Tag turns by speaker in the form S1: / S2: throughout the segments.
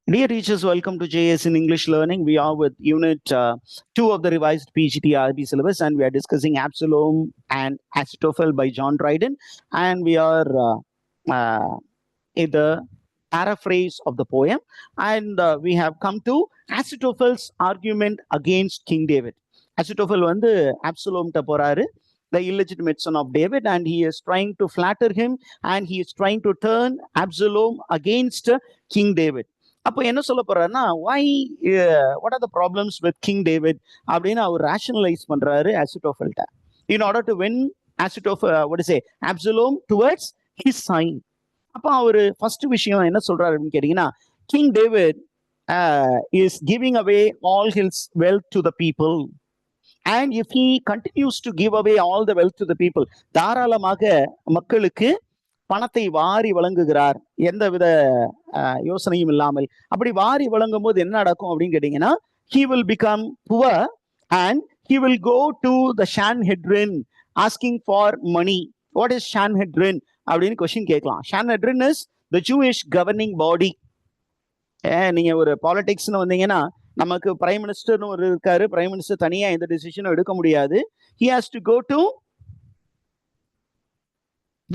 S1: Dear teachers, welcome to JS in English Learning. We are with Unit 2 of the revised PGT-RB syllabus, and we are discussing Absalom and Achitophel by John Dryden. And we are in the paraphrase of the poem. And we have come to Achitophel's argument against King David. Achitophel வந்து Absalom ட்ட போறாரு, the illegitimate son of David, and he is trying to flatter him, and he is trying to turn Absalom against King David. அப்போ என்ன சொல்ல போறாருன்னா, why what are the problems with King David அப்படின்னு அவர் rationalize பண்றாரு Achitophelட்ட, in order to win Absalom towards his side. அப்போ அவரு first விஷயம் என்ன சொல்றாரு அப்படின்னு கேட்டீங்கன்னா, King David is giving away all his wealth to the people. And if he continues to give away all the wealth to the people, தாராளமாக மக்களுக்கு பணத்தை வாரி வழங்குகிறார், எந்தவித யோசனையும் இல்லாமல். அப்படி வாரி வழங்கும் போது என்ன நடக்கும் அப்படின்னு கேட்டீங்கன்னா, he will become poor and he will go to the Sanhedrin asking for money. What is Sanhedrin அப்படின்னு கொஸ்டின் கேட்கலாம். Sanhedrin is the Jewish governing body. நீங்க ஒரு பாலிடிக்ஸ்னு வந்தீங்கன்னா, நமக்கு பிரைம் மினிஸ்டர்னு ஒரு இருக்காரு. பிரைம் மினிஸ்டர் தனியா எந்த டிசிஷனும் எடுக்க முடியாது. He has to go to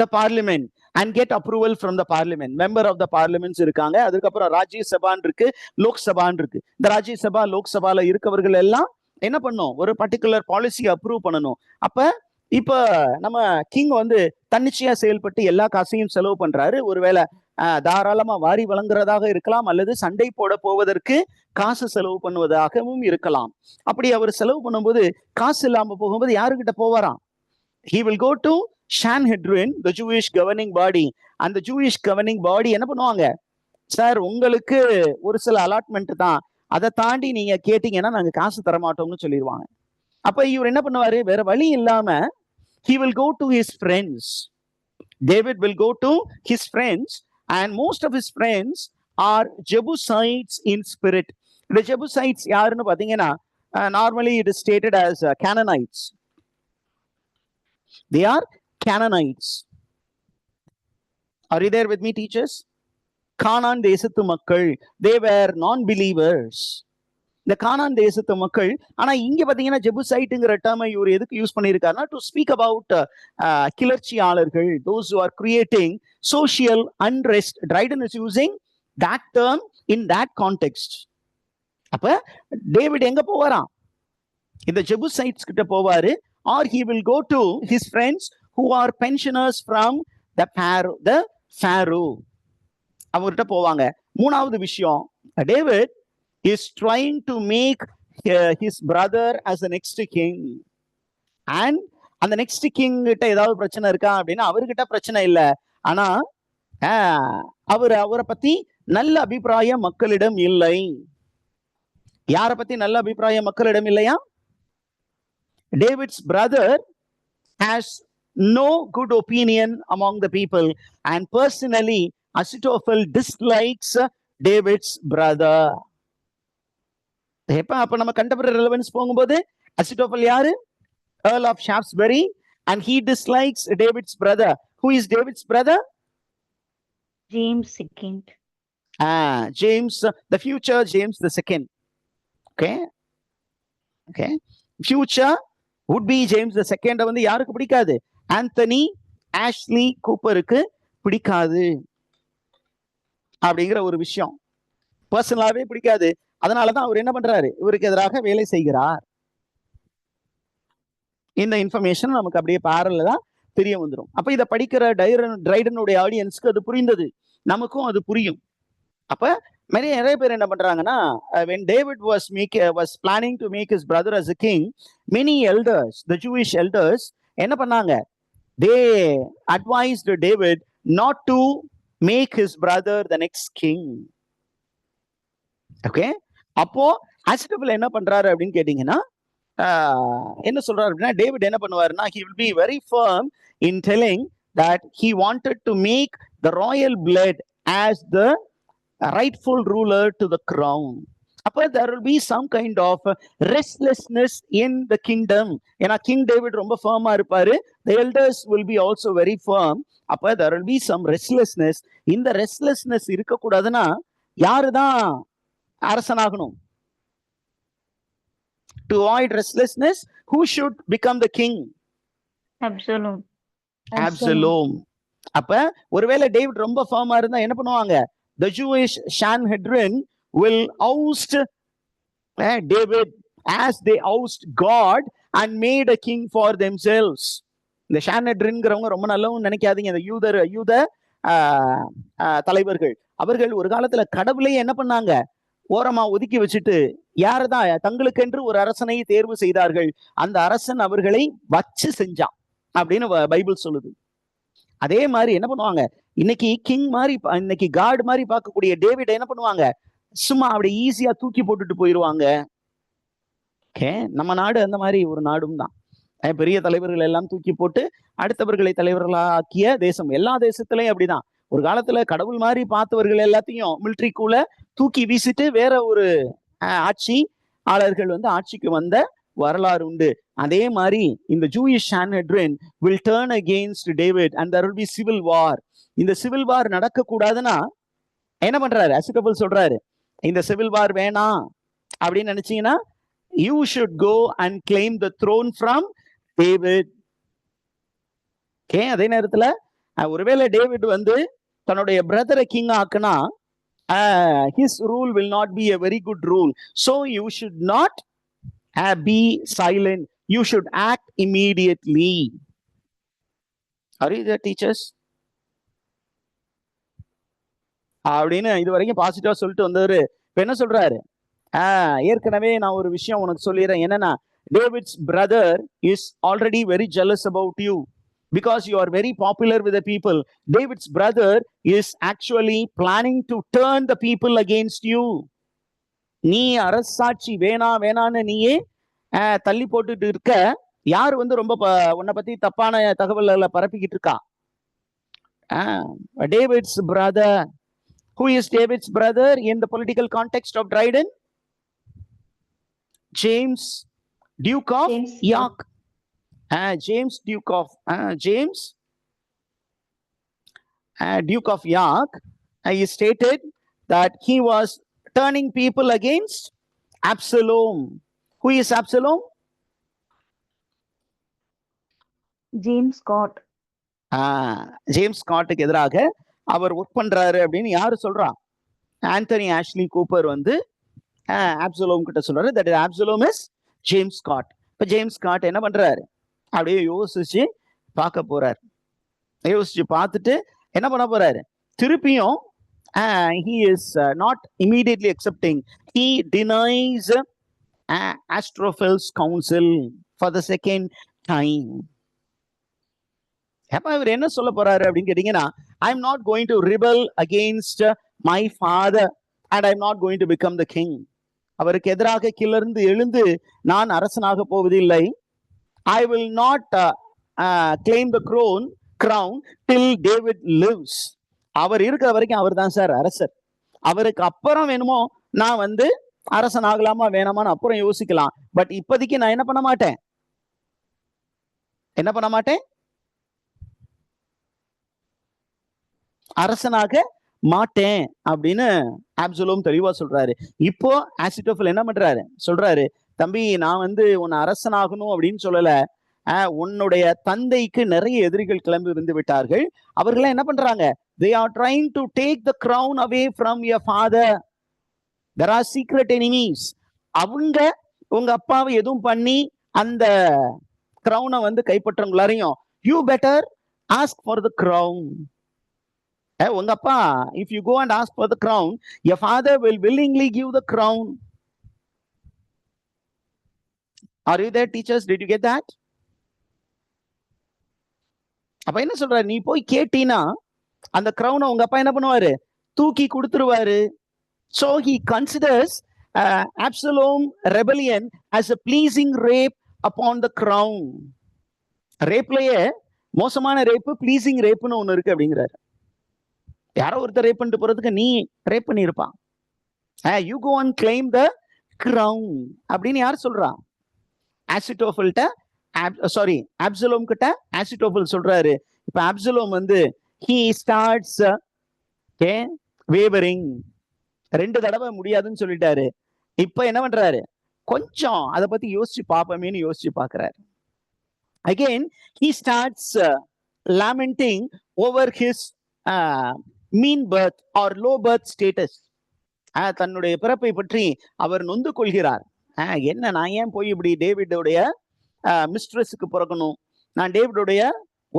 S1: the parliament and get approval from the parliament. Member of the parliaments இருக்காங்க. அதுக்கப்புறம் ராஜ்ய சபான் இருக்கு, லோக் சபான் இருக்கு. இந்த ராஜ்ய சபா லோக் சபால இருக்கவர்கள் எல்லாம் என்ன பண்ணும், ஒரு பர்டிகுலர் பாலிசி அப்ரூவ் பண்ணணும். அப்ப இப்ப நம்ம கிங் வந்து தன்னிச்சையா செயல்பட்டு எல்லா காசையும் செலவு பண்றாரு. ஒருவேளை தாராளமா வாரி வழங்குறதாக இருக்கலாம், அல்லது சண்டை போட போவதற்கு காசு செலவு பண்ணுவதாகவும் இருக்கலாம். அப்படி அவர் செலவு பண்ணும்போது காசு இல்லாம போகும்போது யாருக்கிட்ட போவாராம்? He will go to Sanhedrin, the Jewish governing body. அந்த Jewish governing body என்ன பண்ணுவாங்க, சார் உங்களுக்கு ஒரு சில அலாட்மெண்ட் தான், அதை தாண்டி நீங்க கேட்டீங்கன்னா நாங்க காசு தரமாட்டோம்னு சொல்லிடுவாங்க. அப்ப இவர் என்ன பண்ணுவாரு, வேற வழி இல்லாம he will go to his friends. David will go to his friends, and most of his friends are Jebusites in spirit. The Jebusites யாருன்னு பாத்தீங்கன்னா, normally it is stated as Canaanites. They are Canaanites. Are you there with me, teachers? கானான் தேசத்து மக்கள், they were non-believers. இந்த கானான் தேசத்து மக்கள். ஆனா இங்க பாத்தீங்கன்னா ஜெபுசைட்டுங்கிற டேர்மை இவர் எதுக்கு யூஸ் பண்ணியிருக்காருன்னா, டு ஸ்பீக் அபவுட் கிளர்ச்சியாளர்கள், those who are creating social unrest. Dryden is using that term in that context. அப்ப டேவிட் எங்க போவாராம், இந்த ஜெபுசைட்ஸ் கிட்ட போவாரு, or he will go to his friends who are pensioners from the Pharaoh. அவர்கிட்ட போவாங்க. மூணாவது விஷயம், David is trying to make his brother as the next king. And அந்த நெக்ஸ்ட் கிங் கிட்ட ஏதாவது பிரச்சனை இருக்கா அப்படின்னா, அவர்கிட்ட பிரச்சனை இல்லை. ஆனா அவரை பத்தி நல்ல அபிப்பிராயம் மக்களிடம் இல்லை. யாரை பத்தி நல்ல அபிப்பிராயம் மக்களிடம் இல்லையா? David's brother has no good opinion among the people, and personally Achitophel dislikes David's brother. அப்ப நம்ம கண்டெம்பரரி ரெலவன்ஸ் போகும்போது Achitophel யாரு? Earl of Shaftesbury, and he dislikes David's brother. Who is David's brother?
S2: James II.
S1: James, the future James II. Okay. Future would be James II. வந்து யாருக்கு பிடிக்காது? Anthony Ashley கூப்பருக்கு பிடிக்காது அப்படிங்கிற ஒரு விஷயம் பர்சனலாவே பிடிக்காது. அதனாலதான் அவர் என்ன பண்றாரு, இவருக்கு எதிராக வேலை செய்கிறார். இந்த இன்ஃபர்மேஷன் நமக்கு அப்படியே பேரல்ல தான் தெரிய வந்துடும். அப்ப இதை படிக்கிற ட்ரைடனுடைய ஆடியன்ஸ்க்கு அது புரிந்தது, நமக்கும் அது புரியும். அப்ப நிறைய பேர் என்ன பண்றாங்கன்னா, when David was planning to make his brother as a king, many elders, the Jewish elders, என்ன பண்ணாங்க, they advised David not to make his brother the next king. Okay. அப்போ Achitophel என்ன பண்றாரு அப்படின்னு கேட்டீங்கன்னா, என்ன சொல்றாரு அப்படின்னா, டேவிட் என்ன பண்ணுவாருன்னா, he will be very firm in telling that he wanted to make the royal blood as the rightful ruler to the crown. அப்ப there will be some kind of restlessness in the kingdom. ஏன்னா king David ரொம்ப ஃபர்மா இருப்பாரு, the elders will be also very firm. அப்ப there will be some restlessness. இந்த restlessness இருக்கக்கூடாதுன்னா யாருதான் அரசனாகணும்? To avoid restlessness, who should become the king?
S2: Absalom.
S1: Absalom. அப்ப ஒருவேளை David ரொம்ப ஃபர்மா இருந்தா என்ன பண்ணுவாங்க? The Jewish Sanhedrin will oust David as they oust God and made a king for themselves. இந்த ஷானெட்ரின்ங்கிறவங்க ரொம்ப நல்லவங்க நினைக்காதீங்க. இந்த யூத தலைவர்கள் அவர்கள் ஒரு காலத்துல கடவுளையே என்ன பண்ணாங்க? ஓரமா ஒதுக்கி வச்சுட்டு யாரதான் தங்களுக்கென்று ஒரு அரசனை தேர்வு செய்தார்கள். அந்த அரசன் அவர்களை வச்சு செஞ்சான் அப்படின்னு பைபிள் சொல்லுது. அதே மாதிரி என்ன பண்ணுவாங்க? இன்னைக்கு கிங் மாதிரி, இன்னைக்கு காட் மாதிரி பார்க்கக்கூடிய டேவிட் என்ன பண்ணுவாங்க? சும்மா அப்படி ஈஸியா தூக்கி போட்டுட்டு போயிருவாங்க. நம்ம நாடு அந்த மாதிரி ஒரு நாடும் தான். பெரிய தலைவர்கள் எல்லாம் தூக்கி போட்டு அடுத்தவர்களை தலைவர்களாக்கிய தேசம். எல்லா தேசத்திலையும் அப்படிதான். ஒரு காலத்துல கடவுள் மாதிரி பார்த்தவர்கள் எல்லாத்தையும் மிலிட்ரிக்குள்ள தூக்கி வீசிட்டு வேற ஒரு ஆட்சியாளர்கள் ஆட்சிக்கு வந்த வரலாறு உண்டு. அதே மாதிரி இந்த Jewish சான்ஹெட்ரின் will turn against David and there will be civil war. இந்த சிவில் வார் நடக்க கூடாதுன்னா என்ன பண்றாரு? அசிட்டோபல் சொல்றாரு, இந்த சிவில் வார் வேணாம் அப்படின்னு நினைச்சீங்கன்னா you should go and claim the throne from David. அதே நேரத்துல ஒருவேளை டேவிட் தன்னுடைய பிரதரை king ஆக்குனா his rule will not be a very good rule. So you should not be silent. You should act immediately. Are you there, teachers? அப்படின்னு இது வரைக்கும் பாசிட்டிவா சொல்லிட்டு வந்தவரு இப்ப என்ன சொல்றாரு? ஏற்கனவே நான் ஒரு விஷயம் உனக்கு சொல்லிடுறேன். என்னன்னா, David's brother is already very jealous about you because you are very popular with the people. David's brother is actually planning to turn the people against you. நீ அரசாட்சி வேணான்னு நீயே தள்ளி போட்டுட்டு இருக்க. யார் ரொம்ப உன்னை பத்தி தப்பான தகவல்களை பரப்பிக்கிட்டு இருக்கா? David's brother. Who is David's brother in the political context of Dryden? James, Duke of York. James, Duke of York. He stated that he was turning people against Absalom. Who is Absalom?
S2: James Scott.
S1: James ஸ்காட்டுக்கு எதிராக அவர் work பண்றாரு அப்படின்னு யாரு சொல்றா? Antony Ashley Cooper Absalom கிட்ட சொல்றாரு. That Absalom is James Scott. இப்ப ஜேம்ஸ் ஸ்காட் என்ன பண்றாரு? அப்படியே யோசிச்சு பார்க்க போறாரு. யோசிச்சு பார்த்துட்டு என்ன பண்ண போறாரு? திருப்பியும் he is not immediately accepting. He denies Ahithophel's counsel for the second time. அப்ப இவர் என்ன சொல்ல போறாரு அப்படின்னு கேட்டீங்கன்னா, I am not going to rebel against my father and I am not going to become the king. அவருக்கு எதிராக கிளர்ந்து எழுந்து நான் அரசனாக போவதில்லை. I will not claim the crown till David lives. அவர் இருக்கிற வரைக்கும் அவர் தான் சார் அரசர். அவருக்கு அப்புறம் வேணுமோ நான் அரசன் ஆகலாமா வேணாமான்னு அப்புறம் யோசிக்கலாம். பட் இப்போதைக்கு நான் என்ன பண்ண மாட்டேன்? அரசனாக மாட்டேன் அப்படின்னு ஆப்சலோம் தெளிவா சொல்றாரு. இப்போ ஆசிட்டோபல் என்ன பண்றாரு? சொல்றாரு, தம்பி நான் உன்னை அரசனாகணும் அப்படின்னு சொல்லல. உன்னுடைய தந்தைக்கு நிறைய எதிரிகள் கிளம்பி இருந்து விட்டார்கள். அவர்கள் என்ன பண்றாங்க? They are trying to take the crown away from your father. There are secret enemies. அவங்க உங்க அப்பாவை எதுவும் பண்ணி அந்த கிரௌனை கைப்பற்றவங்களாரையும் you better ask for the crown. உங்க அப்பா, if you go and ask for the crown, your father will willingly give the crown. Are you there, teachers? Did you get that? அப்ப என்ன சொல்ற? நீ போய் கேட்டீனா அந்த crown உங்க அப்பா என்ன பண்ணுவாரு? தூக்கி கொடுத்துருவாரு. So he considers Absalom rebellion as a pleasing rape upon the crown. ரேப்லயே மோசமான ரேப்பு ப்ளீசிங் ரேப்புன்னு ஒண்ணு இருக்கு அப்படிங்கிறாரு. யாரோ ஒருத்தர் ரேப் பண்ணிட்டு போறதுக்கு நீ ரேப் பண்ணிருப்பான். You go and claim the crown அப்படின்னு யார் சொல்றா? ஆசிட்டோபல்ட்ட ஆப்சலோம் கிட்ட ஆசிட்டோபல் சொல்றாரு. இப்ப ஆப்சலோம் he starts wavering. 2 தடவை முடியாதுன்னு சொல்லிட்டாரு. இப்ப என்ன பண்றாரு? கொஞ்சம் அதை பத்தி யோசிச்சு பார்ப்போமேன்னு யோசிச்சு பார்க்கிறாரு. Again, he starts lamenting over his mean birth or low birth status. தன்னுடைய பிறப்பை பற்றி அவர் நொந்து கொள்கிறார். என்ன நான் ஏன் போய் இப்படி டேவிடோடைய மிஸ்ட்ரஸுக்கு பிறக்கணும், நான் டேவிடோடைய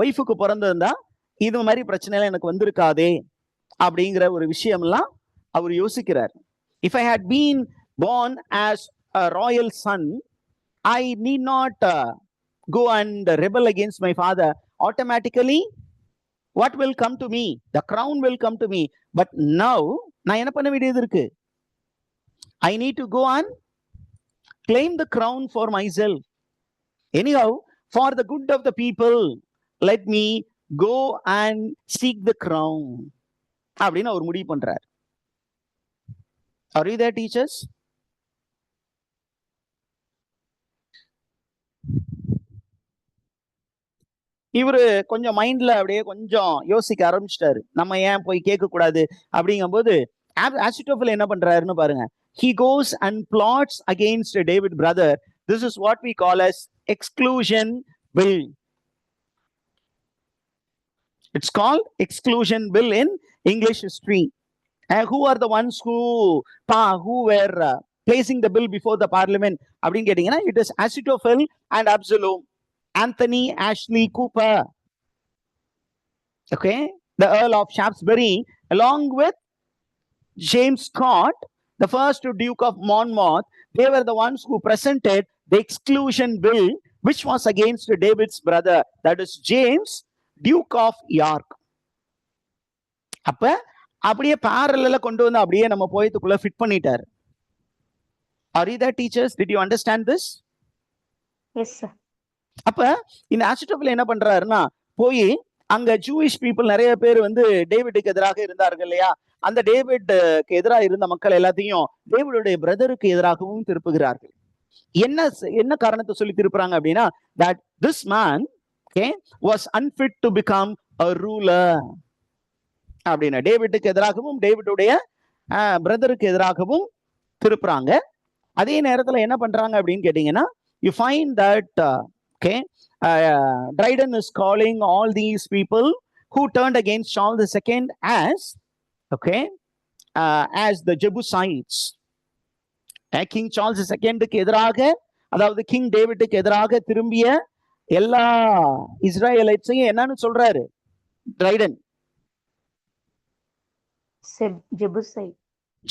S1: ஒய்ஃபுக்கு பிறந்திருந்தா இது மாதிரி பிரச்சனை எல்லாம் எனக்கு வந்திருக்காதே அப்படிங்கிற ஒரு விஷயம்லாம் அவர் யோசிக்கிறார். If I had been born as a royal son, I need not go and rebel against my father. Automatically, what will come to me? The crown will come to me. But now, நான் என்ன பண்ண வேண்டியது இருக்கு? I need to go and claim the crown for myself. Anyhow, for the good of the people, let me go and seek the crown. அப்படின்னு அவர் முடிவு பண்றார். Are you there, teachers? இவரு கொஞ்சம் மைண்ட்ல அப்படியே கொஞ்சம் யோசிக்க ஆரம்பிச்சிட்டாரு. நம்ம ஏன் போய் கேட்க கூடாது அப்படிங்கும் போது ஆசிட்டோஃபல் என்ன பண்றாருன்னு பாருங்க. He goes and plots against David brother. This is what we call as exclusion bill. It's called exclusion bill in English history. Who are the ones who were placing the bill before the parliament? அப்படின்னு கேட்டீங்கன்னா, it is Ahithophel and Absalom. Anthony Ashley Cooper, okay, the Earl of Shaftesbury, along with James Scott, the first Duke of Monmouth. They were the ones who presented the exclusion bill, which was against David's brother, that is James, Duke of York. அப்ப அப்படியே parallel கொண்டு வந்து அப்படியே நம்ம போயத்துக்குள்ள fit பண்ணிட்டார். Are you there, teachers? Did you understand this?
S2: Yes, sir.
S1: அப்ப இந்த ஆசிட்டோஃபல் என்ன பண்றாருன்னா, போய் அங்க ஜூயிஷ் பீப்புள் நிறைய பேர் வந்து டேவிடுக்கு எதிராக இருந்தார்கள் இல்லையா, அந்த டேவிட்க்கு எதிராக இருந்த மக்கள் எல்லாத்தையும் டேவிடுடைய பிரதருக்கு எதிராகவும் திருப்புகிறார்கள். என்ன காரணத்தை சொல்லி திருப்புறாங்க அப்படின்னா, that this man, okay, was unfit to become a ruler அப்படின்னா டேவிடுக்கு எதிராகவும் டேவிடுடைய பிரதருக்கு எதிராகவும் திருப்புறாங்க. அதே நேரத்துல என்ன பண்றாங்க அப்படின்னு கேட்டீங்கன்னா, you find that okay, Dryden is calling all these people who turned against Charles II as, okay, as the Jebusites. King Charles II எதிராக, அதாவது கிங் டேவிட்டுக்கு எதிராக திரும்பிய எல்லா இஸ்ரேலைட்ஸையும் என்னன்னு சொல்றாரு ட்ரைடன்?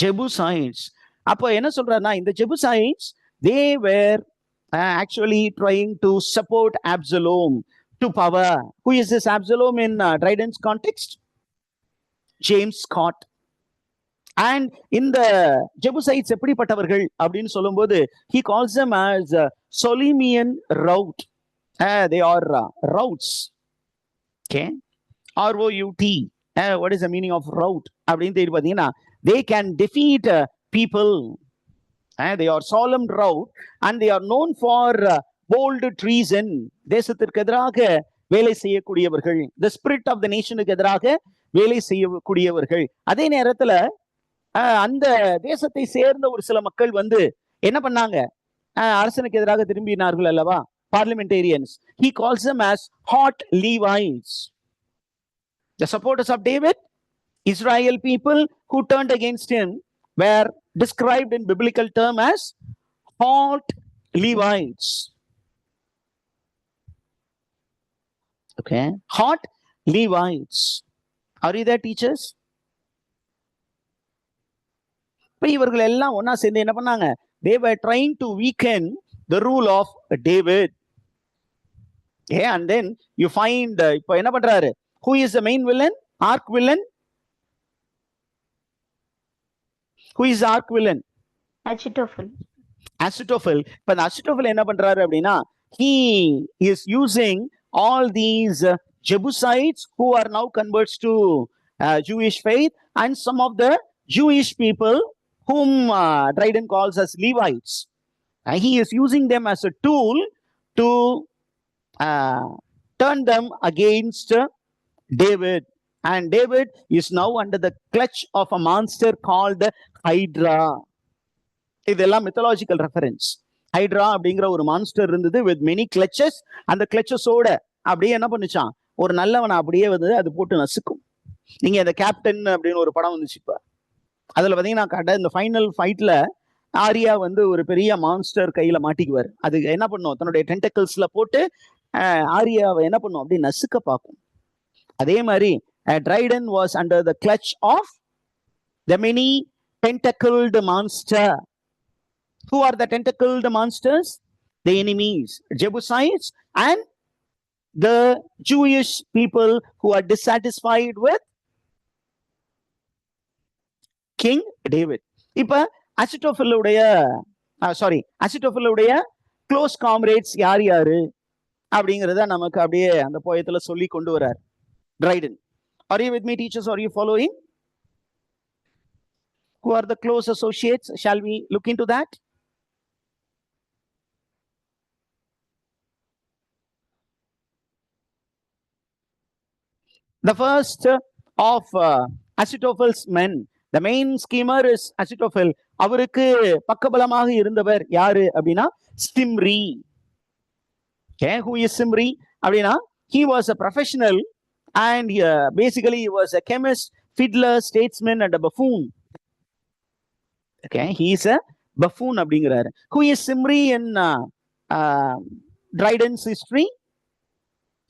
S1: ஜெபுசைட்ஸ். அப்போ என்ன சொல்றாருன்னா, இந்த ஜெபுசைட்ஸ் they were actually trying to support Absalom to power. Who is this Absalom in Dryden's context? James Scott. And in the Jebusites எப்படிப்பட்டவர்கள் அப்படின்னு சொல்லும்போது, he calls them as Solomon rout. They are routs. Okay, R-O-U-T. What is the meaning of rout அப்படின்னு தேடி பார்த்தீங்கன்னா, they can defeat people. They are solemn rout and they are known for bold treason. தேசத்திற்கு எதிராக வேலை செய்யக்கூடியவர்கள், the spirit of the nationக்கு எதிராக வேலை செய்யக்கூடியவர்கள். அதே நேரத்துல அந்த தேசத்தை சேர்ந்த ஒரு சில மக்கள் வந்து என்ன பண்ணாங்க, அரசனுக்கு எதிராக திரும்பினார்கள் அல்லவா, parliamentarians. He calls them as hot Levites. The supporters of David, Israel people who turned against him, were described in biblical term as hot Levites. Okay, hot Levites. Are you there, teachers? இவர்கள் எல்லாம் ஒன்னா சேர்ந்து என்ன பண்ணாங்க, they were trying to weaken the rule of David. Okay, and then you find இப்போ என்ன பண்றாரு, who is the main villain, arch villain? Who is the arch villain? Ahithophel. இப்ப அந்த Ahithophel என்ன பண்றாரு அப்படின்னா, he is using all these Jebusites who are now converts to Jewish faith and some of the Jewish people whom Dryden calls as Levites. He is using them as a tool to turn them against David. and David is now under the clutch of a monster called Hydra. இதெல்லாம் mythological reference. Hydra அப்படிங்கிற ஒரு monster இருந்தது with many clutches. அந்த கிளச்சஸோட அப்படியே என்ன பண்ணுச்சான், ஒரு நல்லவனை அப்படியே வந்து அது போட்டு நசுக்கும். நீங்க இந்த கேப்டன் அப்படின்னு ஒரு படம் வந்துச்சு இப்ப, அதுல பாத்தீங்கன்னா இந்த ஃபைனல் ஃபைட்ல ஆரியா வந்து ஒரு பெரிய மான்ஸ்டர் கையில மாட்டிக்குவார். அது என்ன பண்ணும், தன்னுடைய டென்டக்கிள்ஸ்ல போட்டு ஆரியாவை என்ன பண்ணும், அப்படி நசுக்க பார்க்கும். அதே மாதிரி Dryden was under the clutch of the many tentacled monster. Who are the tentacled monsters? The enemies, Jebusites and the Jewish people who are dissatisfied with King David. இப்ப அசிட்டோஃபெல்லுடைய க்ளோஸ் காம்ரேட்ஸ் யார் யாரு அப்படிங்கிறத நமக்கு அப்படியே அந்த போயத்துல சொல்லி கொண்டு வரார் Dryden. Are you with me, teachers? Are you following? Who are the close associates? Shall we look into that? The first of Achitophel's men, the main schemer is Achitophel. அவருக்கு பக்கபலமாக இருந்தவர் யாரு அப்படின்னா Simri. Okay, who is Simri அப்படின்னா he was a professional and basically he was a chemist, fiddler, statesman and a buffoon. Okay, he is a buffoon அப்படிங்கிறாரு. Who is Simri in Dryden's history?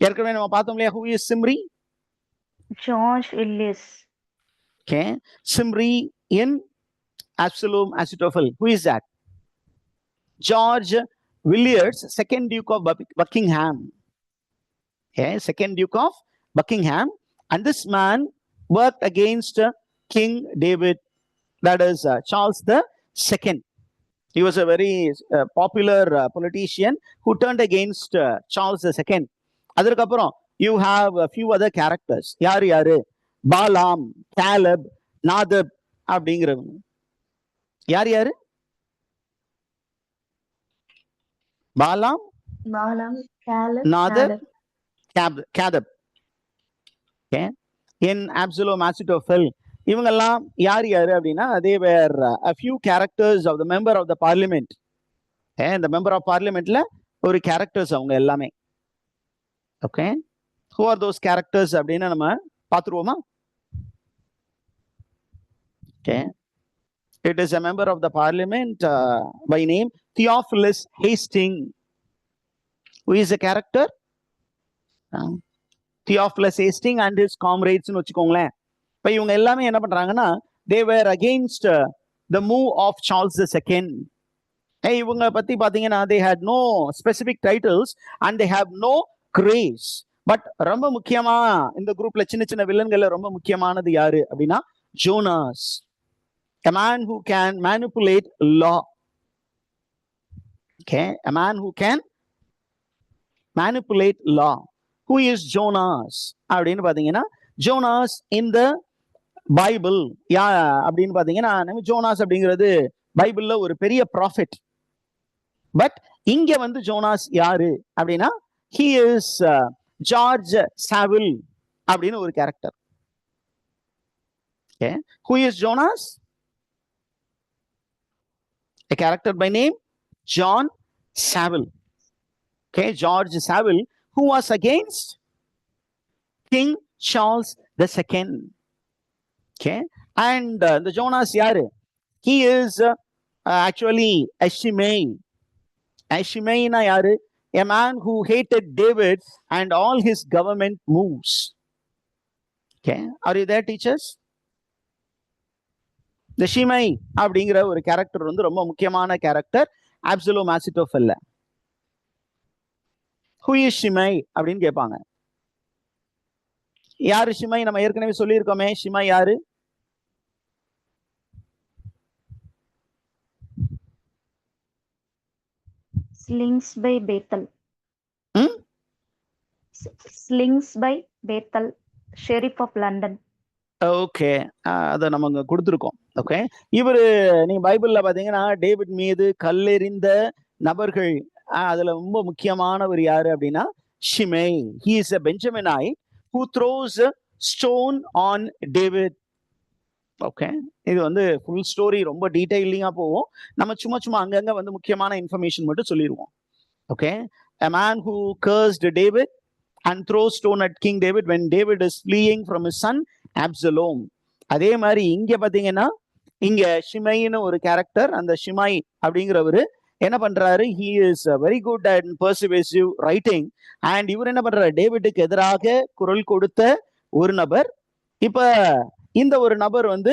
S1: ஏற்கனவே நம்ம பார்த்தோம் இல்லையா, who is Simri?
S2: George Ellis.
S1: Okay, Simri in Absalom Achitophel. Who is that? George Villiers, second Duke of Buckingham. Okay, second Duke of Buckingham. And this man worked against King David, that is Charles II. He was a very popular politician who turned against Charles II. அதற்கப்புறம் you have a few other characters. யாரு பாலாம், காலப், நாதப் அப்படிங்கிறவங்க. யாரு பாலாம்,
S2: Caleb,
S1: நாதப், காதப். Okay, in Absalom Achitophel, இவங்கெல்லாம் யாரு அப்படின்னா they were a few characters of the member of the parliament. இந்த member of parliamentல ஒரு characters அவங்க எல்லாமே. Okay, who are those characters அப்படின்னா நம்ம பார்த்துருவோமா? Okay, it is a member of the parliament by name Theophilus Hastings. Who is a character? Theophilus Hastings and his comrades னு வச்சுக்கோங்களேன். இப்ப இவங்க எல்லாமே என்ன பண்றாங்கன்னா they were against the move of Charles II. இவங்க பத்தி பாத்தீங்கன்னா they had no specific titles and they have no grace. But ரொம்ப முக்கியமா இந்த குரூப்ல சின்ன சின்ன வில்லன்கள்ல ரொம்ப முக்கியமானது யாரு அப்படின்னா Jonas. A man who can manipulate law. Okay, a man who can manipulate law. Who is Jonas அப்படின்னு பாத்தீங்கன்னா ஜோனாஸ் in the Bible அப்படின்னு பாத்தீங்கன்னா ஜோனாஸ் அப்படிங்கிறது பைபிள்ல ஒரு பெரிய ப்ராஃபிட். பட் இங்க வந்து ஜோனாஸ் யாரு அப்படின்னா he is George Saville அப்படின்னு ஒரு character. Okay, who is Jonas? A character by name John Saville. Okay, George Saville, who was against King Charles II. Okay, and the Jonas yaru? He is actually a Shimei. A Shimei na yaru? A man who hated David and all his government moves. Okay, are you there, teachers? The Shimei அப்படிங்கிற ஒரு character வந்து ரொம்ப முக்கியமான character Absalom Achitophel. Who is Shimei அப்படின்னு கேட்பாங்க. யாரு ஷிமை? நம்ம ஏற்கனவே சொல்லியிருக்கோமே ஷிமை யாரு?
S2: Slings by Bethel. Slings by Bethel, Sheriff of London.
S1: Okay, அதை நம்ம கொடுத்துருக்கோம். ஓகே, இவரு நீங்க பைபிள்ல பாத்தீங்கன்னா டேவிட் மீது கல்லெறிந்த நபர்கள் அதுல ரொம்ப முக்கியமானவர் யாரு அப்படின்னா ஷிமை. He is a Benjaminite who throws stone on David. Okay, இது வந்து ஃபுல் ஸ்டோரி ரொம்ப டீடைலிங்கா போவோம். நம்ம சும்மா அங்கங்க வந்து முக்கியமான இன்ஃபர்மேஷன் மட்டும் சொல்லிடுவோம். Okay, a man who cursed David and throws stone at King David when David is fleeing from his son Absalom. அதே மாதிரி இங்க பாத்தீங்கன்னா இங்க ஷிமைன்னு ஒரு கேரக்டர், அந்த ஷிமை அப்படிங்கிறவரு என்ன பண்றாரு, he is very good at persuasive writing, and இவர் என்ன பண்றாரு, டேவிட்டுக்கு எதிராக குரல் கொடுத்த ஒரு நபர். இப்ப இந்த ஒரு நபர் வந்து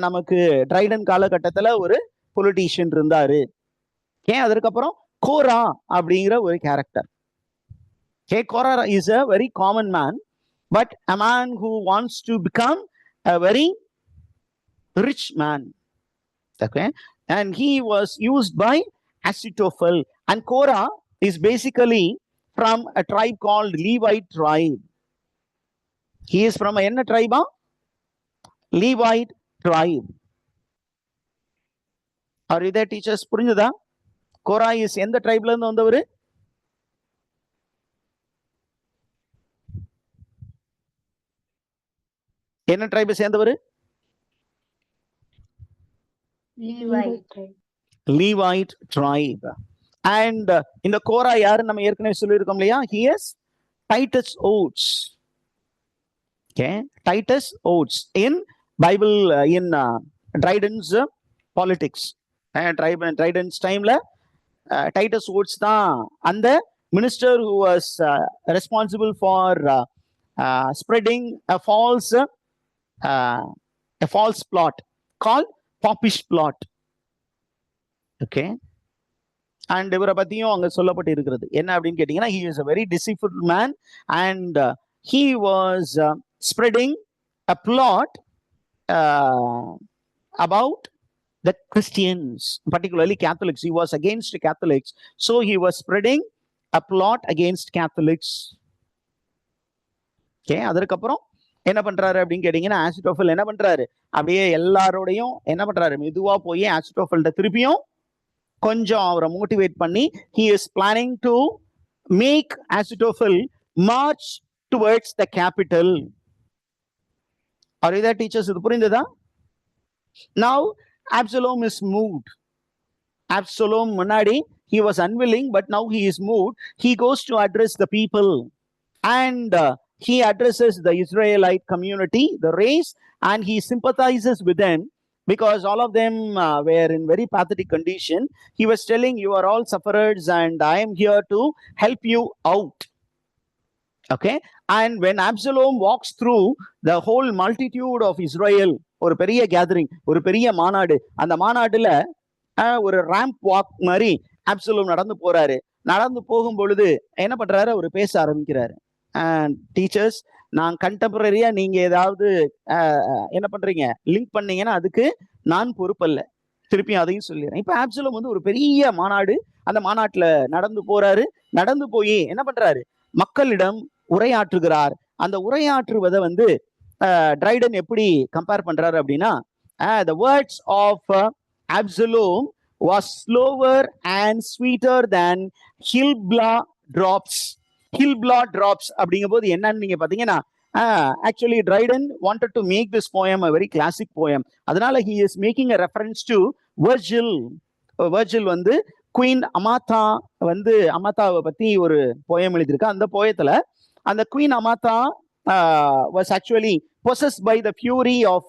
S1: நமக்கு ட்ரைடன் காலகட்டத்துல ஒரு பொலிட்டீஷியன் இருந்தாரு. ஏன் அதற்கப்புறம் கோரா அப்படிங்கிற ஒரு character. Okay, Korah is a very common man, but a man who wants to become a very rich man. Okay, and he was used by Ahithophel. And Korah is basically from a tribe called Levite tribe. He is from a tribe? Levite tribe. Are you there, teachers? புரிஞ்சுதா? Korah is எந்த ட்ரைப்ல இருந்து வந்தவரு? என்ன ட்ரைபை சேர்ந்தவர்? Levite tribe. And இந்த கோரா யாரு நம்ம ஏற்கனவே சொல்லியிருக்கோம் இல்லையா? He is Titus Oates. Okay, Titus Oates in Bible in Dryden's politics. Dryden's timeல Titus Oates தான் அந்த minister who was responsible for spreading a false plot called Popish plot. Okay, and இவரை பத்தியும் அங்க சொல்லப்பட்டு இருக்கிறது. என்ன அப்படின்னு கேட்டீங்கன்னா, he is a very deceitful man, and he was spreading a plot about the Christians, particularly Catholics. He was against Catholics, so he was spreading a plot against Catholics. Okay, அதற்கப்புறம் என்ன பண்றாரு அப்படின்னு கேட்டீங்கன்னா, ஆசிட்டோஃபல் என்ன பண்றாரு, அப்படியே எல்லாரோடையும் என்ன பண்றாரு, மெதுவா போய் ஆசிட்டோஃபல்ட்ட திருப்பியும் கொஞ்சம் அவரை மோட்டிவேட் பண்ணி, he is planning to make Ahithophel march towards the capital. Are you there, teachers? இது புரிந்ததா? Now Absalom is moved. Absalom முன்னாடி he was unwilling, but now he is moved. He goes to address the people, and he addresses the Israelite community, the race, and he sympathizes with them because all of them were in very pathetic condition. He was telling, you are all sufferers and I am here to help you out. Okay, and when Absalom walks through the whole multitude of Israel, ஒரு பெரிய gathering, ஒரு பெரிய மாநாடு, அந்த மாநாடுல ஒரு ramp walk மாதிரி Absalom நடந்து போறாரு. நடந்து போகும் பொழுது என்ன பண்றாரு, அவர் பேச ஆரம்பிக்கிறாரு. டீச்சர்ஸ், நான் கண்டெம்பரரியா நீங்க ஏதாவது என்ன பண்றீங்க லிங்க் பண்ணீங்கன்னா அதுக்கு நான் பொறுப்பல்ல. திருப்பியும் அதையும் சொல்லிடுறேன். இப்ப ஆப்சலோம் வந்து ஒரு பெரிய மாநாடு, அந்த மாநாட்டுல நடந்து போறாரு. நடந்து போய் என்ன பண்றாரு, மக்களிடம் உரையாற்றுகிறார். அந்த உரையாற்றுவதை வந்து ட்ரைடன் எப்படி கம்பேர் பண்றாரு அப்படின்னா, the words of Absalom was slower and sweeter than Hilblah drops. Hilblah drops அப்படிங்கும் போது என்னன்னு நீங்க பாத்தீங்கன்னா, actually Dryden wanted to make this poem a very classic poem. அதனால he is making a reference to Virgil. Virgil வந்து queen அமாத்தா வந்து அமாத்தாவை பத்தி ஒரு போயம் எழுதியிருக்கா. அந்த போயத்துல அந்த queen அமாத்தா was actually possessed by the fury of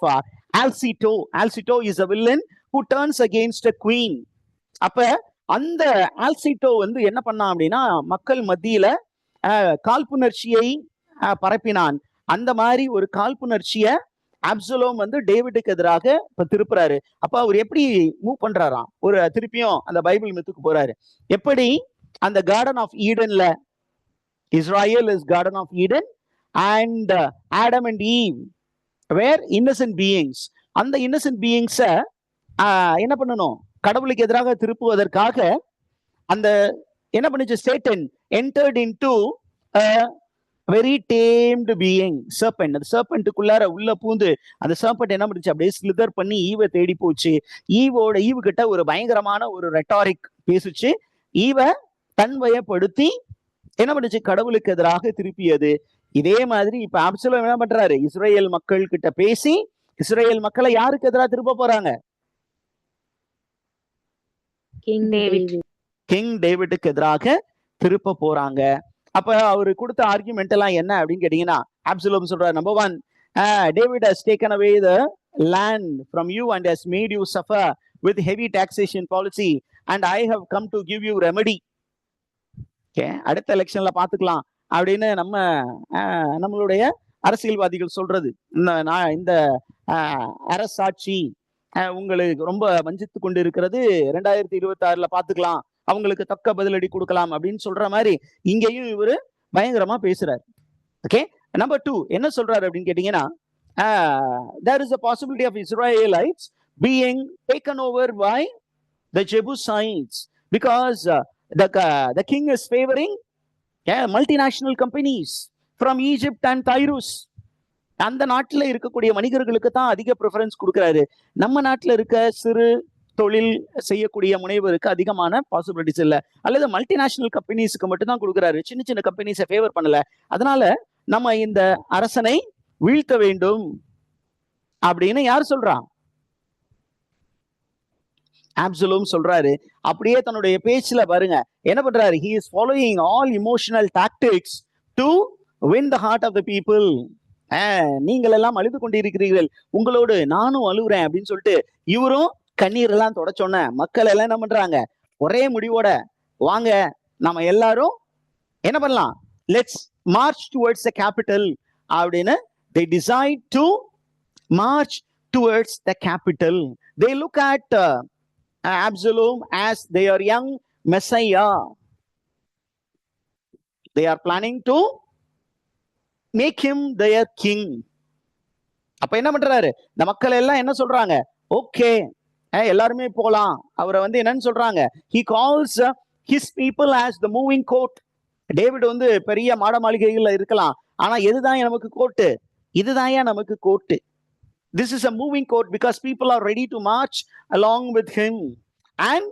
S1: Alcito. Alcito is a villain who turns against a queen. அப்ப அந்த ஆல்சிட்டோ வந்து என்ன பண்ணான் அப்படின்னா, மக்கள் மத்தியில காழ்ப்புணர்ச்சியை பரப்பினான். அந்த மாதிரி ஒரு காழ்ப்புணர்ச்சிய அப்சலோம் வந்து டேவிடுக்கு எதிராக இப்ப திருப்புறாரு. அப்ப அவர் எப்படி மூவ் பண்றாராம், ஒரு திருப்பியும் அந்த பைபிள் மித்துக்கு போறாரு. எப்படி அந்த கார்டன் ஆஃப் ஈடன்ல, Israel is garden of Eden and Adam and Eve were innocent beings. அந்த இன்னசென்ட் பீயிங்ஸ என்ன பண்ணணும், கடவுளுக்கு எதிராக திருப்புவதற்காக அந்த என்ன பண்ணுச்சு, Satan entered into a very tamed being, serpent. அந்த சர்பென்ட்டுக்குள்ளார உள்ள பூந்து அந்த சர்பென்ட் என்ன பண்ணுச்சு, அப்படியே ஸ்லிதர் பண்ணி ஈவை தேடி போச்சு. ஈவு கிட்ட ஒரு பயங்கரமான ஒரு ரெட்டாரிக் பேசுச்சு. ஈவை தன்வயப்படுத்தி என்ன பண்ணுச்சு, கடவுளுக்கு எதிராக திருப்பியது. இதே மாதிரி இப்ப அப்சலோம் என்ன பண்றாரு, இஸ்ரேல் மக்கள் கிட்ட பேசி இஸ்ரேல் மக்களை யாருக்கு எதிராக திருப்ப போறாங்க,
S3: King
S2: David.
S3: David.
S1: கிங் டேவிட்டுக்கு எதிராக திருப்ப போறாங்க. அப்ப அவரு கொடுத்த ஆர்குமெண்ட் எல்லாம் என்ன அப்படின்னு கேட்டீங்கன்னா, அப்சலோம் சொல்றாரு, number 1, David has taken away the land from you and has made you suffer with heavy taxation policy and I have come to give you remedy. Okay, அடுத்த எலெக்ஷன்ல பாத்துக்கலாம் அப்படின்னு நம்மளுடைய அரசியல்வாதிகள் சொல்றது. இந்த அரசாட்சி உங்களுக்கு ரொம்ப வஞ்சித்து கொண்டு இருக்கிறது, 2026ல பாத்துக்கலாம், அவங்களுக்கு தக்க பதிலடி கொடுக்கலாம் அப்படின்னு சொல்ற மாதிரி இங்கேயும் இவரு பயங்கரமா பேசுறாரு. ஓகே, நம்பர் 2 என்ன சொல்றாரு அப்படின்னு கேட்டீங்கன்னா, there is a possibility of Israelites being taken over by the Jebusites because the king is favoring multinational companies from Egypt and Tyrus. அந்த நாட்டில் இருக்கக்கூடிய வணிகர்களுக்கு தான் அதிக ப்ரிஃபரன்ஸ் கொடுக்குறாரு. நம்ம நாட்டில் இருக்க சிறு தொழில் செய்யக்கூடிய முனைவருக்கு அதிகமான பாசிபிலிட்டிஸ் இல்லை, அல்லது மல்டிநேஷனல் கம்பெனிஸ்க்கு மட்டும் தான் கொடுக்குறாரு, சின்ன சின்ன கம்பெனிஸை ஃபேவர் பண்ணல. அதனால நம்ம இந்த அரசனை வீழ்த்த வேண்டும் அப்படின்னு யார் சொல்றா, அப்சலோம் சொல்றாரு. அப்படியே தன்னுடைய பேச்சுல பாருங்க என்ன பண்றாரு, he is following all emotional tactics to win the heart of the people. நீங்கள் எல்லாம் அழுது கொண்டிருக்கிறீர்கள், உங்களோடு நானும் அழுகுறேன் அப்படின்னு சொல்லிட்டு இவரும் கண்ணீர் எல்லாம் தொடச்சோன்ன மக்கள் எல்லாம் என்ன பண்றாங்க, ஒரே முடிவோட வாங்க நம்ம எல்லாரும் என்ன பண்ணலாம், let's march towards the capital அப்படின்னு they decide to march towards the capital. They look at Absalom as their young Messiah. They are planning to make him their king. அப்ப என்ன பண்றாரு, இந்த மக்கள் எல்லாம் என்ன சொல்றாங்க, ஓகே எல்லாருமே போலாம். அவரை வந்து என்னன்னு சொல்றாங்க, he calls his people as the moving court. David வந்து பெரிய மாட மாளிகைகள்ல இருக்கலாம், ஆனா எதுதான் நமக்கு கோட்டு, இதுதான் நமக்கு கோட்டு. This is a moving court because people are ready to march along with him. And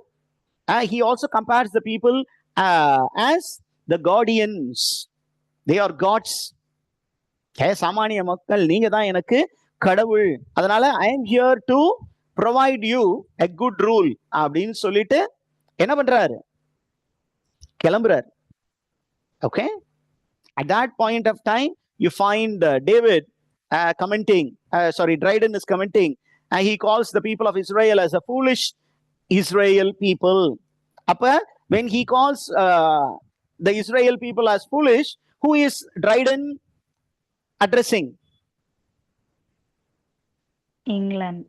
S1: he also compares the people as the guardians. They are gods. சாமானிய மக்கள், நீங்க தான் எனக்கு கடவுள், அதனால I am here to provide you a good rule அப்படின்னு சொல்லிட்டு என்ன பண்றாரு, கிளம்புறாரு. Okay, at that point of time you find David commenting, Dryden is commenting, and he calls the people of Israel as a foolish Israel people. அப்ப when he calls the Israel people as foolish, who is Dryden addressing?
S2: England.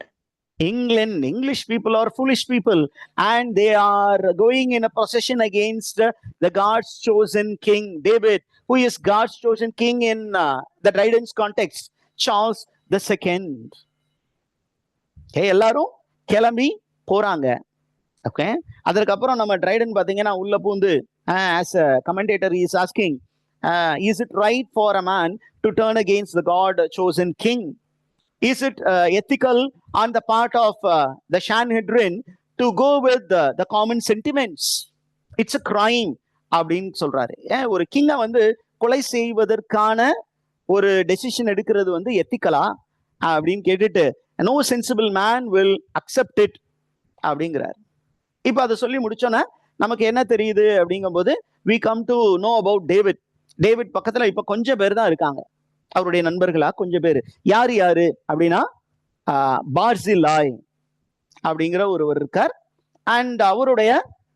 S1: English people are foolish people, and they are going in a procession against the God's chosen king David, who is God's chosen king in the Dryden's context, Charles II. எல்லாரும் கிளம்பி போறாங்க. Okay, அதற்கப்புறம் நம்ம Dryden பாத்தீங்கன்னா உள்ள பூந்து as a commentator he is asking, is it right for a man to turn against the God chosen king? Is it ethical on the part of the Sanhedrin to go with the common sentiments? It's a crime அப்படின்னு சொல்றாரு. ஒரு கிங்கை வந்து கொலை செய்வதற்கான ஒரு decision எடுக்கிறது வந்து எத்திக்கலா அப்படின்னு கேட்டுட்டு, no sensible man will accept it அப்படிங்கிறார். இப்ப அதை சொல்லி முடிச்சோன்னா நமக்கு என்ன தெரியுது அப்படிங்கும்போது, we come to know about David. David பக்கத்துல இப்ப கொஞ்சம் பேர் தான் இருக்காங்க, அவருடைய நண்பர்களா கொஞ்சம் பேர். யாரு யாரு அப்படின்னா, பார்சிலாய் அப்படிங்கிற ஒருவர் இருக்கார், அண்ட் அவருடைய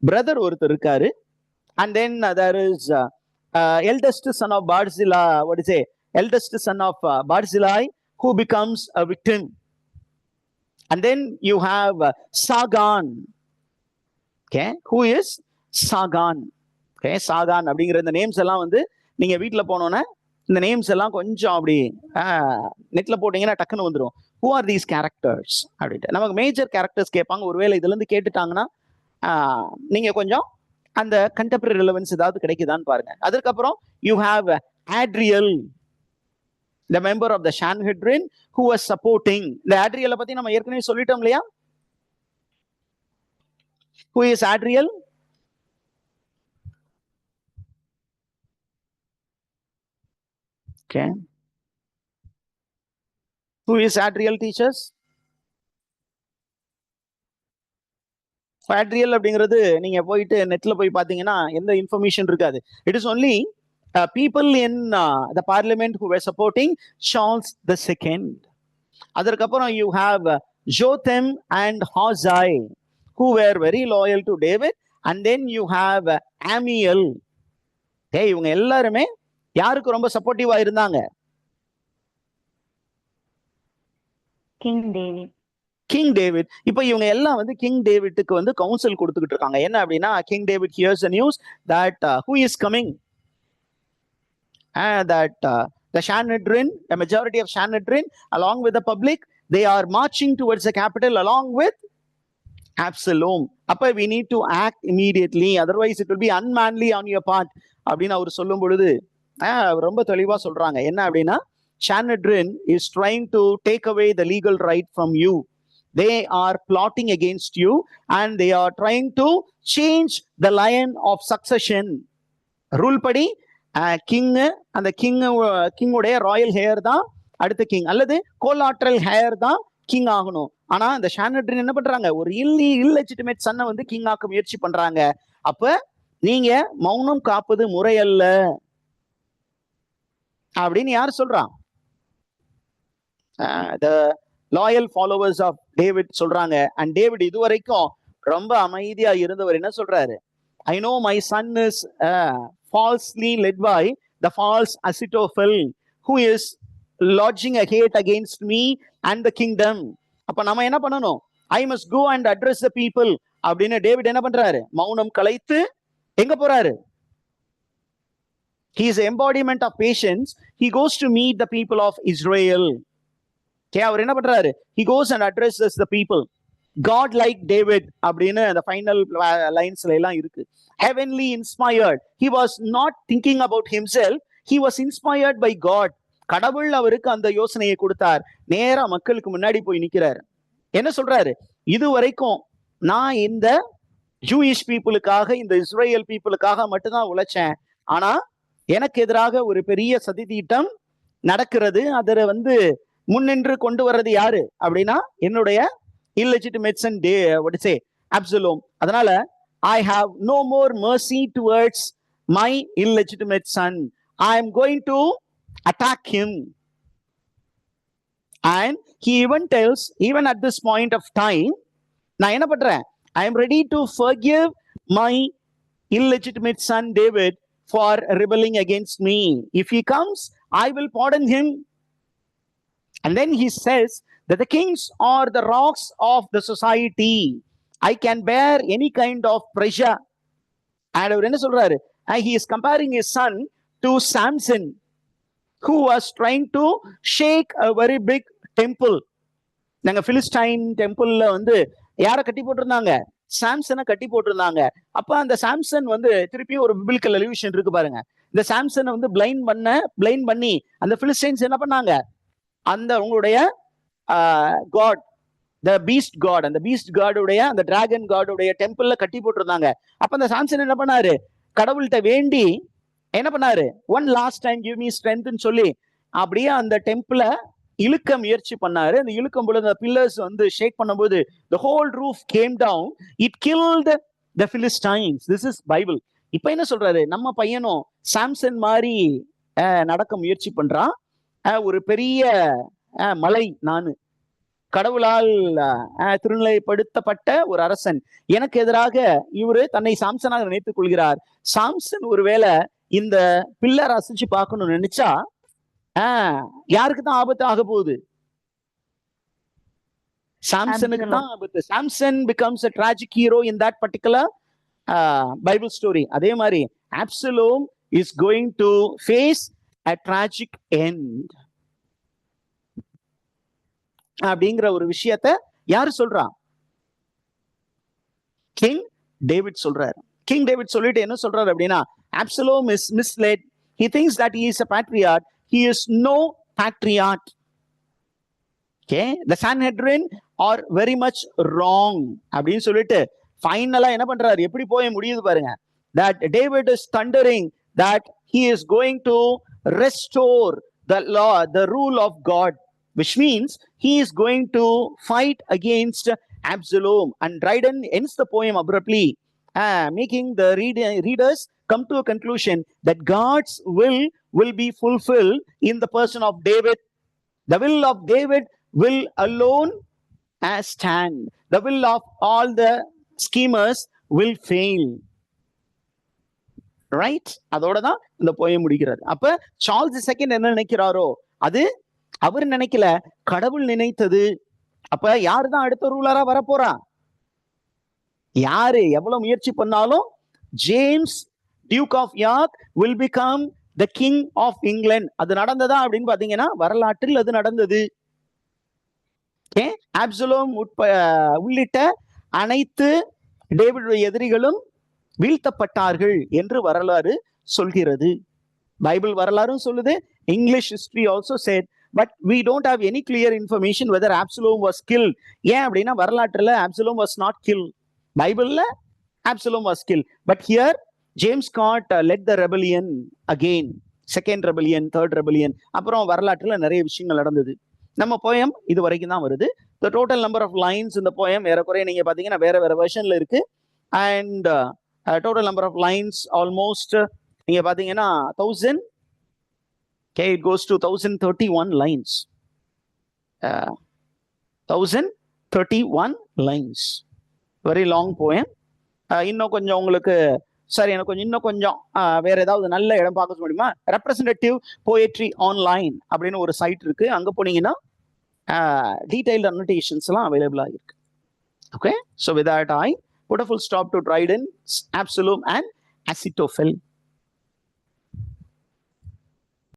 S1: பிரதர் ஒருத்தர் இருக்காரு, and then there is eldest son of Barzillai, eldest son of Barzillai, who becomes a victim. And then you have Sargon. Okay, who is Sargon? Okay, Sargon அப்படிங்கிற இந்த நேம்ஸ் எல்லாம் வந்து நீங்க வீட்டுல போனோன்னா இந்த நேம்ஸ் எல்லாம் கொஞ்சம் அப்படி நெட்ல போட்டீங்கன்னா டக்குன்னு வந்துடும். who are these characters அப்படின்ட்டு நமக்கு மேஜர் கேரக்டர்ஸ் கேட்பாங்க. ஒருவேளை இதுல இருந்து கேட்டுட்டாங்கன்னா நீங்க கொஞ்சம் அந்த கண்டெம்பரரி ரிலவன்ஸ் ஏதாவது கிடைக்குதான்னு பாருங்க. அதுக்கப்புறம் you have Adriel, the member of the Sanhedrin who was supporting. இந்த Adriel பத்தி நம்ம ஏற்கனவே சொல்லிட்டோம் இல்லையா? who is Adriel? Okay. Who is Adriel teachers? Adriel அப்படிங்கிறது நீங்க போயிட்டு நெட்ல போய் பாத்தீங்கன்னா எந்த இன்ஃபர்மேஷன் இருக்காது. It is only people in the parliament who were supporting Charles II. அதற்கப்புறம் you have Jotham and Hosai who were very loyal to David, and then you have Amiel. இவங்க எல்லாருமே யாருக்கு ரொம்ப சப்போர்ட்டிவா இருந்தாங்க? King David. இப்ப இவங்க எல்லாம் வந்து கிங் டேவிட்டுக்கு வந்து கவுன்சில் கொடுத்துக்கிட்டு இருக்காங்க. என்ன அப்படின்னா, King David hears the news that who is coming, that the Sanhedrin, a majority of Sanhedrin along with the public, they are marching towards the capital along with Absalom. அப்ப we need to act immediately, otherwise it will be unmanly on your part அப்படின்னு அவர் சொல்லும் பொழுது ரொம்ப தெளிவா சொல்றாங்க. என்ன அப்படின்னா, Sanhedrin is trying to take away the legal right from you. They are plotting against you and they are trying to change the line of succession. Rule படி king, அந்த கிங்குடைய ராயல் ஹேர் தான் அடுத்த கிங், அல்லது கோலாட்ரல் hair தான் king ஆகணும். ஆனா இந்த Sanhedrin என்ன பண்றாங்க, ஒரு இல்லெஜிட்டிமேட் சன்னை வந்து கிங் ஆக்க முயற்சி பண்றாங்க. அப்ப நீங்க மௌனம் காப்பது முறையல்ல அப்படின்னு யார் சொல்றான்? the loyal followers of David சொல்றாங்க. and David இதுவரைக்கும் ரொம்ப அமைதியா இருந்தவர் என்ன சொல்றாரு? I know my son is falsely led by the false Ahithophel who is lodging a hate against me and the kingdom. அப்ப நம்ம என்ன பண்ணணும்? I must go and address the people அப்படின்னு டேவிட் என்ன பண்றாரு? மௌனம் கலைத்து எங்க போறாரு? He is the embodiment of patience. He goes to meet the people of Israel. அவர் என்ன பண்றாரு? He goes and addresses the people. God like David அப்படின்னு அந்த ஃபைனல் லைன்ஸ்ல எல்லாம் இருக்கு. Heavenly inspired. He was not thinking about himself. He was inspired by God. கடவுள் அவருக்கு அந்த யோசனையை கொடுத்தார். நேரா மக்களுக்கு முன்னாடி போய் நிக்கிறாரு. என்ன சொல்றாரு? இது வரைக்கும் நான் இந்த ஜூயிஷ் பீப்புளுக்காக, இந்த இஸ்ரேல் பீப்புளுக்காக மட்டும்தான் உழைச்சேன். ஆனா எனக்கு எதிராக ஒரு பெரிய சதி திட்டம் நடக்கிறது. அதை வந்து முன்னின்று கொண்டு வர்றது யாரு அப்படின்னா என்னுடைய illegitimate son Absalom. அதனால I have no more mercy towards my illegitimate son. I am going to attack him. And he even tells, even at this point of time, நான் என்ன பண்றேன்? I am ready to forgive my illegitimate son David for rebelling against me. If he comes, I will pardon him. And then he says that the kings are the rocks of the society. I can bear any kind of pressure. And அவர் என்ன சொல்றாரு? He is comparing his son to Samson, who was trying to shake a very big temple. நாங்க Philistine டெம்பிள்ல வந்து யாரை கட்டி போட்டிருந்தாங்க? சாம்சனை கட்டி போட்டிருந்தாங்க. அப்ப அந்த சாம்சன் வந்து திருப்பி ஒரு பிபிளிக்கல் அலியூஷன் இருக்கு பாருங்க. இந்த சாம்சனை வந்து பிளைண்ட் பண்ணி அந்த பிலிஸ்டைன்ஸ் என்ன பண்ணாங்க? அந்த உங்களுடைய காட், த பீஸ்ட் காட், அந்த பீஸ்ட் காடுடைய, அந்த டிராகன் காடுடைய டெம்பிள்ல கட்டி போட்டிருந்தாங்க. அப்ப அந்த சாம்சன் என்ன பண்ணாரு? கடவுள்கிட்ட வேண்டி என்ன பண்ணாரு? One last time give me ஸ்ட்ரென்த்னு சொல்லி அப்படியே அந்த டெம்பிள இழுக்க முயற்சி பண்ணாரு. அந்த இழுக்கும் பொழுது அந்த பில்லர்ஸ் வந்து ஷேக் பண்ணும்போது the whole roof came down. It killed the Philistines. This is Bible. இப்ப என்ன சொல்றாரு? நம்ம பையனும் சாம்சன் மாதிரி நடக்க முயற்சி பண்றான். ஒரு பெரிய மலை, நானு கடவுளால் திருநிலைப்படுத்தப்பட்ட ஒரு அரசன், எனக்கு எதிராக இவரு தன்னை சாம்சனாக நினைத்துக் கொள்கிறார். சாம்சன் ஒருவேளை இந்த பில்லர் அசைச்சு பார்க்கணும்னு நினைச்சா யாருக்கு தான் ஆபத்து ஆக போகுது? சாம்சனுக்கு தான் ஆபத்து. Samson becomes a tragic hero in that particular Bible story. அதே மாதிரி Absalom is going to face a tragic end. அப்படிங்கிற ஒரு விஷயத்தை யாரு சொல்றா? கிங் டேவிட் சொல்றாரு. கிங் டேவிட் சொல்லிட்டு என்ன சொல்றாரு அப்படின்னா, Absalom is misled. He thinks that he is a patriot. He is no patriot. Okay, the Sanhedrin are very much wrong அப்படின்னு சொல்லிட்டு ஃபைனலா என்ன பண்றாரு? எப்படி போய் முடியுது பாருங்க. That David is thundering that he is going to restore the law, the rule of God, which means he is going to fight against Absalom. And Dryden ends the poem abruptly, making the readers come to a conclusion that God's will be fulfilled in the person of David. The will of David will alone stand. The will of all the schemers will fail. Right? அதோட தான் இந்த poem முடிக்கிறது. அப்ப Charles second என்ன நினைக்கிறாரோ அது அவர் நினைக்கல, கடவுள் நினைத்தது. அப்ப யாரு தான் அடுத்த ரூலரா வரப்போறா? யாரு எவ்வளவு முயற்சி பண்ணாலும் James duke of York will become the king of England. அது நடந்ததா அப்படின்னு பாத்தீங்கன்னா வரலாற்றில் அது நடந்தது. ஆப்சலோம் உள்ளிட்ட அனைத்து டேவிடுடைய எதிரிகளும் வீழ்த்தப்பட்டார்கள் என்று வரலாறு சொல்கிறது. பைபிள் வரலாறும் சொல்லுது, English history also said, but we don't have any clear information whether Absalom was killed. ஏன் அப்படின்னா வரலாற்றுல Absalom was not killed. பைபிள்ல Absalom was killed, but here James Scott led the rebellion again, second rebellion, third rebellion. அப்புறம் வரலாற்றுல நிறைய விஷயங்கள் நடந்தது. நம்ம போயம் இது வரைக்கும் தான் வருது. the total number of lines in the poem ஏறக்குறைய நீங்க பாத்தீங்கன்னா வேற வேற வெர்ஷன்ல இருக்கு. and total number of lines almost நீங்க பாத்தீங்கன்னா 1000. Okay, it goes to 1031 lines. 1031 lines. Very long poem. இன்னும் கொஞ்சம் உங்களுக்கு சரி, எனக்கு கொஞ்சம் இன்னும் கொஞ்சம் வேற ஏதாவது நல்ல இடம் பார்க்க முடியுமா? ரெப்ரசன்டேட்டிவ் போயட்ரி ஆன்லைன் அப்படின்னு ஒரு சைட் இருக்கு. அங்க போனீங்கன்னா டீடைல்டு அனோட்டேஷன்ஸ் எல்லாம் அவைலபிளா இருக்கு. Okay, so with that I put a full stop to Dryden, Absalom and Ahithophel.